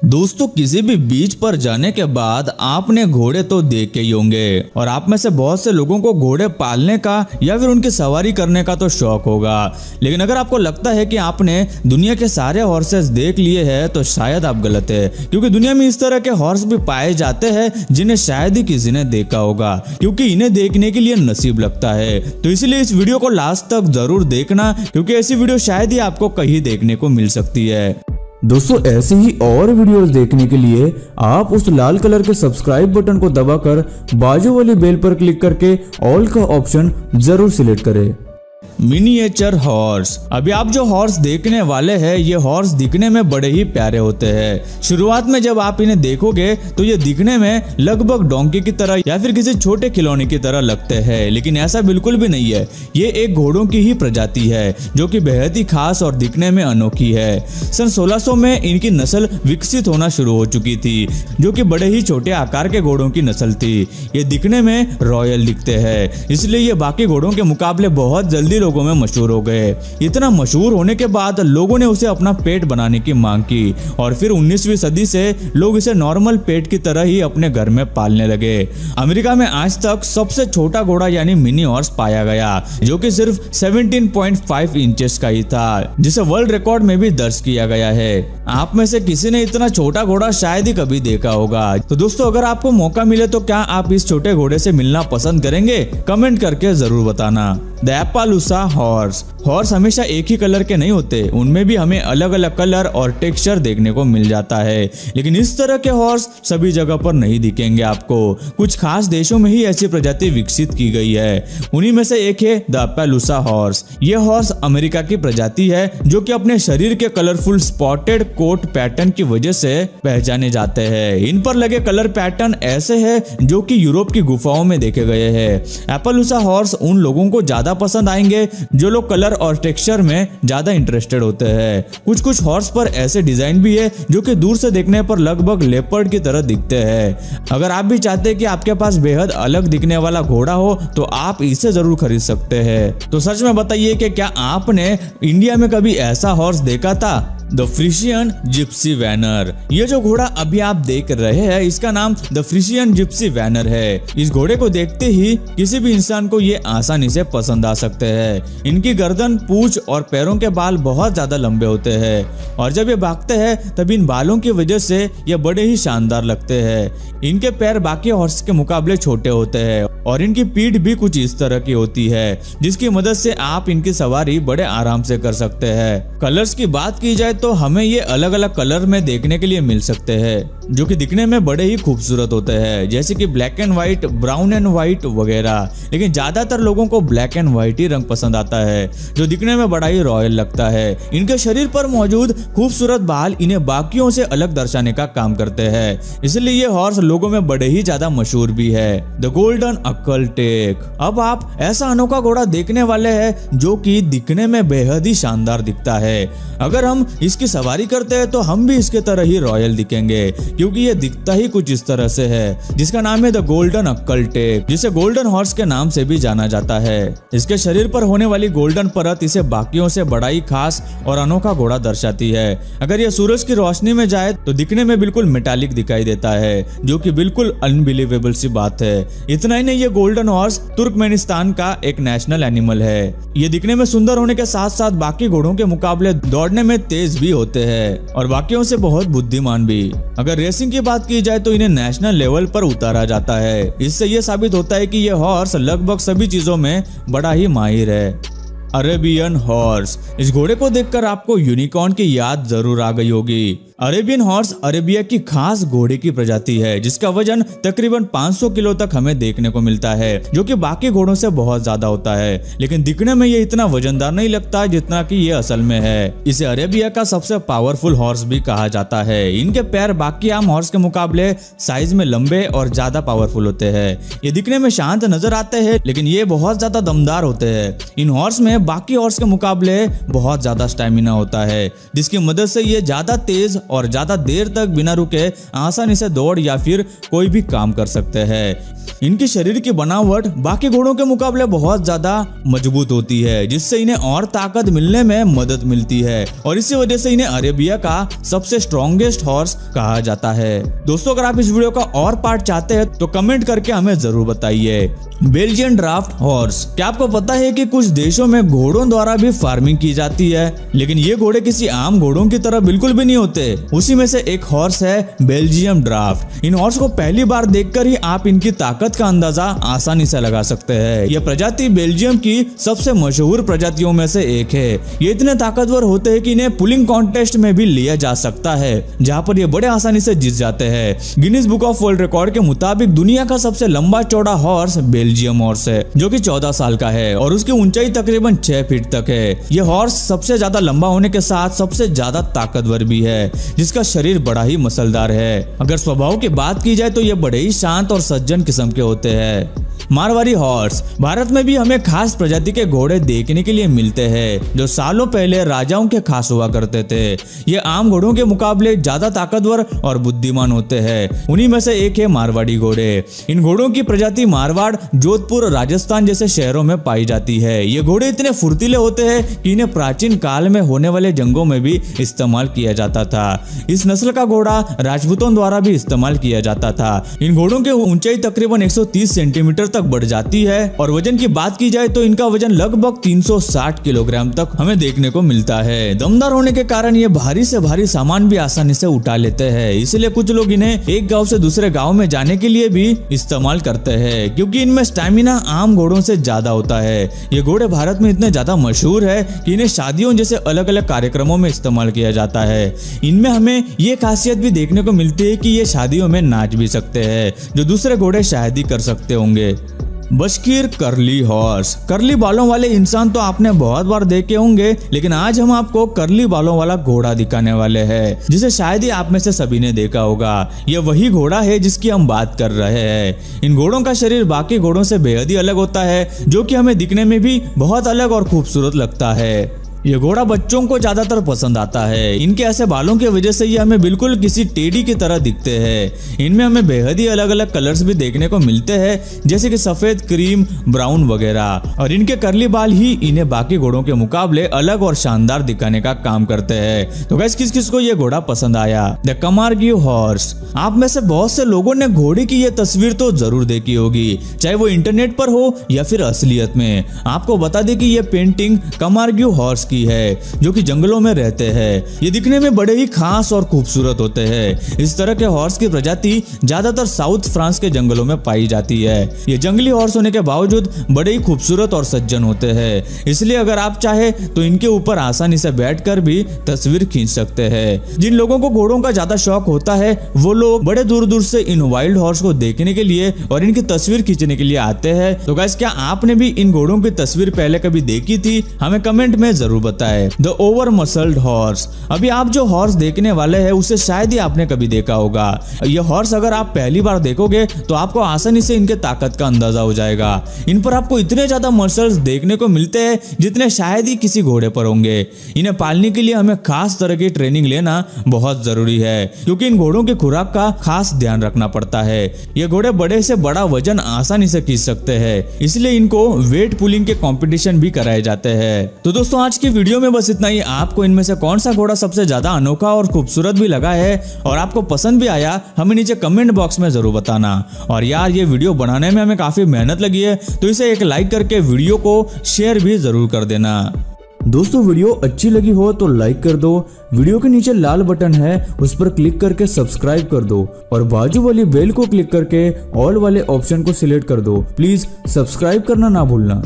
दोस्तों, किसी भी बीच पर जाने के बाद आपने घोड़े तो देखे ही होंगे और आप में से बहुत से लोगों को घोड़े पालने का या फिर उनकी सवारी करने का तो शौक होगा। लेकिन अगर आपको लगता है कि आपने दुनिया के सारे हॉर्सेस देख लिए हैं तो शायद आप गलत है, क्योंकि दुनिया में इस तरह के हॉर्स भी पाए जाते हैं जिन्हें शायद ही किसी ने देखा होगा, क्योंकि इन्हें देखने के लिए नसीब लगता है। तो इसलिए इस वीडियो को लास्ट तक जरूर देखना, क्योंकि ऐसी वीडियो शायद ही आपको कहीं देखने को मिल सकती है। दोस्तों, ऐसे ही और वीडियोस देखने के लिए आप उस लाल कलर के सब्सक्राइब बटन को दबाकर बाजू वाली बेल पर क्लिक करके ऑल का ऑप्शन जरूर सिलेक्ट करें। Miniature horse. अभी आप जो हॉर्स देखने वाले हैं, ये हॉर्स दिखने में बड़े ही प्यारे होते हैं। शुरुआत में जब आप इन्हें देखोगे तो ये दिखने में लगभग डोंकी की तरह या फिर किसी छोटे खिलौने की तरह लगते हैं, लेकिन ऐसा बिल्कुल भी नहीं है। ये एक घोड़ों की ही प्रजाति है जो कि बेहद ही खास और दिखने में अनोखी है। सन 1600 में इनकी नस्ल विकसित होना शुरू हो चुकी थी, जो कि बड़े ही छोटे आकार के घोड़ों की नस्ल थी। ये दिखने में रॉयल दिखते हैं, इसलिए ये बाकी घोड़ों के मुकाबले बहुत जल्दी लोगों में मशहूर हो गए। इतना मशहूर होने के बाद लोगों ने उसे अपना पेट बनाने की मांग की और फिर 19वीं सदी से लोग इसे नॉर्मल पेट की तरह ही अपने घर में पालने लगे। अमेरिका में आज तक सबसे छोटा घोड़ा यानी मिनी हॉर्स पाया गया, जो कि सिर्फ 17.5 इंचेस का ही था, जिसे वर्ल्ड रिकॉर्ड में भी दर्ज किया गया है। आप में से किसी ने इतना छोटा घोड़ा शायद ही कभी देखा होगा। तो दोस्तों, अगर आपको मौका मिले तो क्या आप इस छोटे घोड़े से मिलना पसंद करेंगे? कमेंट करके जरूर बताना। The एप्पालूसा horse. हॉर्स हमेशा एक ही कलर के नहीं होते, उनमें भी हमें अलग अलग कलर और टेक्सचर देखने को मिल जाता है। लेकिन इस तरह के हॉर्स सभी जगह पर नहीं दिखेंगे आपको। कुछ खास देशों में ही ऐसी प्रजाति विकसित की गई है। उन्हीं में से एक है द एप्पालूसा हॉर्स। ये हॉर्स अमेरिका की प्रजाति है, जो कि अपने शरीर के कलरफुल स्पॉटेड कोट पैटर्न की वजह से पहचाने जाते हैं। इन पर लगे कलर पैटर्न ऐसे है जो कि यूरोप की गुफाओं में देखे गए हैं। एप्पालूसा हॉर्स उन लोगों को ज्यादा पसंद आएंगे जो लोग कलर और टेक्सचर में ज्यादा इंटरेस्टेड होते हैं। कुछ हॉर्स पर ऐसे डिजाइन भी है जो कि दूर से देखने पर लगभग लेपर्ड की तरह दिखते हैं। अगर आप भी चाहते हैं कि आपके पास बेहद अलग दिखने वाला घोड़ा हो तो आप इसे जरूर खरीद सकते हैं। तो सच में बताइए कि क्या आपने इंडिया में कभी ऐसा हॉर्स देखा था? The Friesian Gypsy Vanner. ये जो घोड़ा अभी आप देख रहे हैं, इसका नाम द फ्रिशियन जिप्सी वैनर है। इस घोड़े को देखते ही किसी भी इंसान को ये आसानी से पसंद आ सकते हैं। इनकी गर्दन, पूंछ और पैरों के बाल बहुत ज्यादा लंबे होते हैं और जब ये भागते हैं तब इन बालों की वजह से ये बड़े ही शानदार लगते हैं। इनके पैर बाकी हॉर्स के मुकाबले छोटे होते हैं और इनकी पीठ भी कुछ इस तरह की होती है, जिसकी मदद से आप इनकी सवारी बड़े आराम से कर सकते हैं। कलर्स की बात की जाए तो हमें ये अलग अलग कलर में देखने के लिए मिल सकते हैं, जो कि दिखने में बड़े ही खूबसूरत होते हैं, जैसे कि black and white, brown and white वगैरह। लेकिन ज्यादातर लोगों को ब्लैक एंड व्हाइट ही रंग पसंद आता है, जो दिखने में बड़ा ही रॉयल लगता है। इनके शरीर पर मौजूद खूबसूरत बाल इन्हें बाकियों से अलग दर्शाने का काम करते हैं, इसलिए ये हॉर्स लोगों में बड़े ही ज्यादा मशहूर भी है। The golden Akhal Teke. अब आप ऐसा अनोखा घोड़ा देखने वाले हैं जो कि दिखने में बेहद ही शानदार दिखता है। अगर हम इसकी सवारी करते हैं तो हम भी इसके तरह ही रॉयल दिखेंगे, क्योंकि ये दिखता ही कुछ इस तरह से है, जिसका नाम है द गोल्डन अकल्टेक, जिसे गोल्डन हॉर्स के नाम से भी जाना जाता है। इसके शरीर पर होने वाली गोल्डन परत इसे बाकियों से बड़ा ही खास और अनोखा घोड़ा दर्शाती है। अगर यह सूरज की रोशनी में जाए तो दिखने में बिल्कुल मेटालिक दिखाई देता है, जो कि बिल्कुल अनबिलीवेबल सी बात है। इतना ही नहीं, ये गोल्डन हॉर्स तुर्कमेनिस्तान का एक नेशनल एनिमल है। ये दिखने में सुंदर होने के साथ साथ बाकी घोड़ों के मुकाबले दौड़ने में तेज भी होते हैं और बाकियों से बहुत बुद्धिमान भी। अगर रेसिंग की बात की जाए तो इन्हें नेशनल लेवल पर उतारा जाता है। इससे यह साबित होता है कि यह हॉर्स लगभग सभी चीजों में बड़ा ही माहिर है। Arabian horse. इस घोड़े को देखकर आपको यूनिकॉर्न की याद जरूर आ गई होगी। अरेबियन हॉर्स अरेबिया की खास घोड़े की प्रजाति है, जिसका वजन तकरीबन 500 किलो तक हमें देखने को मिलता है, जो कि बाकी घोड़ों से बहुत ज्यादा होता है। लेकिन दिखने में ये इतना वजनदार नहीं लगता जितना कि ये असल में है। इसे अरेबिया का सबसे पावरफुल हॉर्स भी कहा जाता है। इनके पैर बाकी आम हॉर्स के मुकाबले साइज में लंबे और ज्यादा पावरफुल होते हैं। ये दिखने में शांत नजर आते हैं, लेकिन ये बहुत ज्यादा दमदार होते हैं। इन हॉर्स में में बाकी हॉर्स के मुकाबले बहुत ज्यादा स्टैमिना होता है, जिसकी मदद से ये ज्यादा तेज और ज्यादा देर तक बिना रुके आसानी से दौड़ या फिर कोई भी काम कर सकते हैं। इनकी शरीर की बनावट बाकी घोड़ों के मुकाबले बहुत ज्यादा मजबूत होती है, जिससे इन्हें और ताकत मिलने में मदद मिलती है और इसी वजह से इन्हें अरेबिया का सबसे स्ट्रॉन्गेस्ट हॉर्स कहा जाता है। दोस्तों, अगर आप इस वीडियो का और पार्ट चाहते हैं तो कमेंट करके हमें जरूर बताइए। बेल्जियन ड्राफ्ट हॉर्स, क्या आपको पता है कि कुछ देशों में घोड़ों द्वारा भी फार्मिंग की जाती है, लेकिन ये घोड़े किसी आम घोड़ों की तरह बिल्कुल भी नहीं होते। उसी में से एक हॉर्स है बेल्जियम ड्राफ्ट। इन हॉर्स को पहली बार देखकर ही आप इनकी ताकत का अंदाजा आसानी से लगा सकते हैं। यह प्रजाति बेल्जियम की सबसे मशहूर प्रजातियों में से एक है। ये इतने ताकतवर होते हैं कि इन्हें पुलिंग कॉन्टेस्ट में भी लिया जा सकता है, जहाँ पर ये बड़े आसानी से जीत जाते हैं। Guinness book of world record के मुताबिक दुनिया का सबसे लंबा चौड़ा हॉर्स बेल्जियम हॉर्स है, जो कि 14 साल का है और उसकी ऊंचाई तकरीबन 6 फीट तक है। ये हॉर्स सबसे ज्यादा लंबा होने के साथ सबसे ज्यादा ताकतवर भी है, जिसका शरीर बड़ा ही मसलदार है। अगर स्वभाव की बात की जाए तो ये बड़े ही शांत और सज्जन किस्म के होते हैं। मारवाड़ी हॉर्स, भारत में भी हमें खास प्रजाति के घोड़े देखने के लिए मिलते हैं, जो सालों पहले राजाओं के खास हुआ करते थे। ये आम घोड़ों के मुकाबले ज्यादा ताकतवर और बुद्धिमान होते हैं। उन्हीं में से एक है मारवाड़ी घोड़े। इन घोड़ों की प्रजाति मारवाड़, जोधपुर, राजस्थान जैसे शहरों में पाई जाती है। ये घोड़े इतने फुर्तीले होते हैं कि इन्हें प्राचीन काल में होने वाले जंगों में भी इस्तेमाल किया जाता था। इस नस्ल का घोड़ा राजपूतों द्वारा भी इस्तेमाल किया जाता था। इन घोड़ों की ऊंचाई तकरीबन 130 सेंटीमीटर तक बढ़ जाती है और वजन की बात की जाए तो इनका वजन लगभग 360 किलोग्राम तक हमें देखने को मिलता है। दमदार होने के कारण ये भारी से भारी सामान भी आसानी से उठा लेते हैं, इसलिए कुछ लोग इन्हें एक गांव से दूसरे गांव में जाने के लिए भी इस्तेमाल करते हैं, क्योंकि इनमें स्टैमिना आम घोड़ों से ज्यादा होता है। ये घोड़े भारत में इतने ज्यादा मशहूर है कि इन्हें शादियों जैसे अलग अलग कार्यक्रमों में इस्तेमाल किया जाता है। इनमें हमें ये खासियत भी देखने को मिलती है कि ये शादियों में नाच भी सकते हैं, जो दूसरे घोड़े शायद ही कर सकते होंगे। बशकीर कर्ली हॉर्स, कर्ली बालों वाले इंसान तो आपने बहुत बार देखे होंगे, लेकिन आज हम आपको कर्ली बालों वाला घोड़ा दिखाने वाले हैं, जिसे शायद ही आप में से सभी ने देखा होगा। यह वही घोड़ा है जिसकी हम बात कर रहे हैं। इन घोड़ों का शरीर बाकी घोड़ों से बेहद ही अलग होता है, जो कि हमें दिखने में भी बहुत अलग और खूबसूरत लगता है। ये घोड़ा बच्चों को ज्यादातर पसंद आता है। इनके ऐसे बालों की वजह से ये हमें बिल्कुल किसी टेडी की तरह दिखते हैं। इनमें हमें बेहद ही अलग अलग कलर्स भी देखने को मिलते हैं, जैसे कि सफेद, क्रीम, ब्राउन वगैरह, और इनके कर्ली बाल ही इन्हें बाकी घोड़ों के मुकाबले अलग और शानदार दिखाने का काम करते हैं। तो गाइस, किस किस को ये घोड़ा पसंद आया? The Camargue horse. आप में से बहुत से लोगों ने घोड़े की ये तस्वीर तो जरूर देखी होगी, चाहे वो इंटरनेट पर हो या फिर असलियत में। आपको बता दें कि ये पेंटिंग कमारगियो हॉर्स है, जो कि जंगलों में रहते हैं। ये दिखने में बड़े ही खास और खूबसूरत होते हैं। इस तरह के हॉर्स की प्रजाति ज्यादातर साउथ फ्रांस के जंगलों में पाई जाती है। ये जंगली हॉर्स होने के बावजूद बड़े ही खूबसूरत और सज्जन होते हैं, इसलिए अगर आप चाहे तो इनके ऊपर आसानी से बैठकर भी तस्वीर खींच सकते हैं। जिन लोगों को घोड़ों का ज्यादा शौक होता है, वो लोग बड़े दूर दूर से इन वाइल्ड हॉर्स को देखने के लिए और इनकी तस्वीर खींचने के लिए आते हैं। तो गाइस, क्या आपने भी इन घोड़ों की तस्वीर पहले कभी देखी थी? हमें कमेंट में जरूर बताएं। The over muscled horse. अभी आप जो हॉर्स देखने वाले हैं उसे शायद ही आपने कभी देखा होगा। ये हॉर्स अगर आप पहली बार देखोगे तो आपको आसानी से इनके ताकत का अंदाजा हो जाएगा। इन पर आपको इतने ज्यादा मसल्स देखने को मिलते हैं जितने शायद ही किसी घोड़े पर होंगे। इन्हें पालने के लिए हमें खास तरह की ट्रेनिंग लेना बहुत जरूरी है, क्योंकि इन घोड़ों की खुराक का खास ध्यान रखना पड़ता है। ये घोड़े बड़े से बड़ा वजन आसानी से खींच सकते हैं, इसलिए इनको वेट पुलिंग के कंपटीशन भी कराए जाते हैं। तो दोस्तों, आज की वीडियो में बस इतना ही। आपको इनमें से कौन सा घोड़ा सबसे ज्यादा अनोखा और खूबसूरत भी लगा है और आपको पसंद भी आया, हमें नीचे कमेंट बॉक्स में जरूर बताना। और यार, ये वीडियो बनाने में हमें काफी मेहनत लगी है, तो इसे एक लाइक करके वीडियो को शेयर भी जरूर कर देना। दोस्तों, वीडियो अच्छी लगी हो तो लाइक कर दो। वीडियो के नीचे लाल बटन है, उस पर क्लिक करके सब्सक्राइब कर दो और बाजू वाली बेल को क्लिक करके ऑल वाले ऑप्शन को सिलेक्ट कर दो। प्लीज सब्सक्राइब करना ना भूलना।